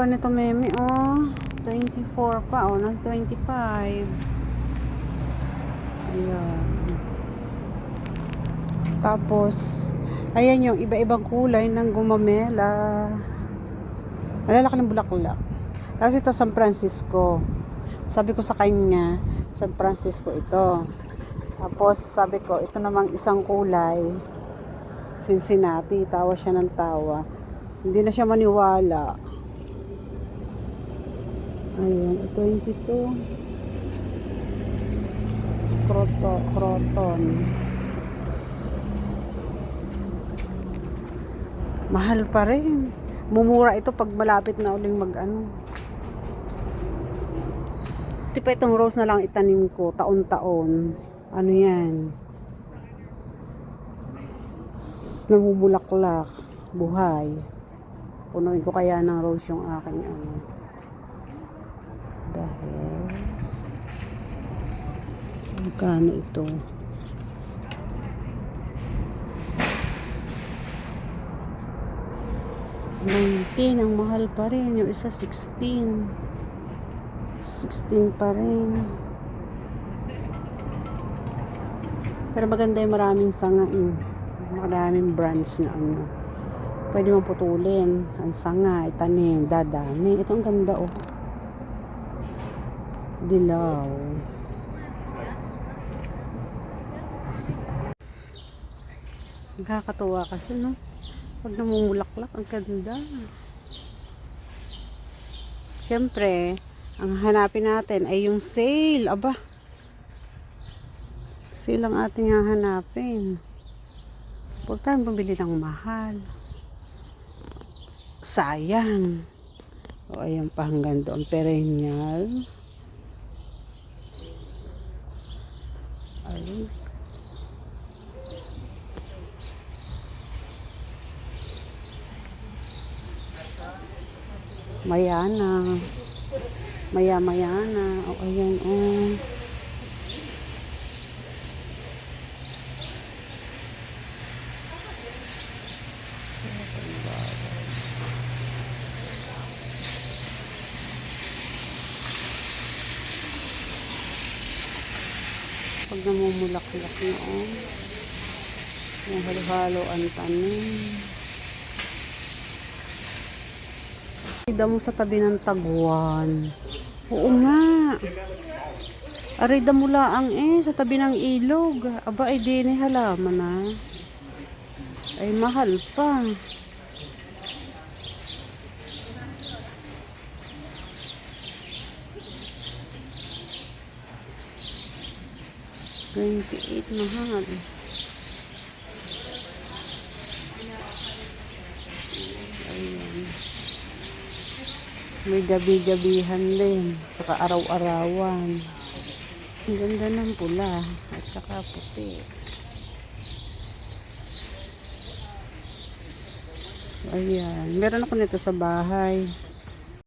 Pa nito meme, oh. 24 pa, oh. Nang 25. Ayan. Tapos, ayan yung iba-ibang kulay ng gumamela. Malalaki ng bulaklak. Tapos ito, San Francisco. Sabi ko sa kanya, San Francisco ito. Tapos, sabi ko, ito namang isang kulay. Cincinnati. Tawa siya ng tawa. Hindi na siya maniwala. Ayan, 22. Croton. Mahal pa rin. Mumura ito pag malapit na uling mag-ano. Ito pa itong rose na lang itanim ko taon-taon. Ano yan? Namumulaklak. Buhay. Punuin ko kaya ng rose yung aking ano. Dahil magkano ito? 19, ang mahal pa rin. Yung isa 16 pa rin. Pero maganda yung maraming sanga, maraming branch na ano. Pwede mo putulin ang sanga, itanim, dadami. Ito ang ganda, oh. Dilaw. Nakakatuwa kasi, no? Pag namumulaklak, ang ganda. Siyempre, ang hanapin natin ay yung sale. Aba, sale ang ating hahanapin. Huwag tayong pabili ng mahal. Sayang. O, ayan pa hanggang doon. Perennial. Ay. Mayana. Maya-mayana. O, ayan, oh. Pag namumulaklak na, oh. Yung halo-halo ang tanim. Damo sa tabi ng tagwan. Oo nga. Aray damo laang sa tabi ng ilog. Aba, ay di ni halaman na. Ay mahal pa. $28 mahal. Ayan. May gabi-gabihan din. Saka araw-arawan. Ang ganda ng pula. At saka puti. Ayan. Meron ako nito sa bahay.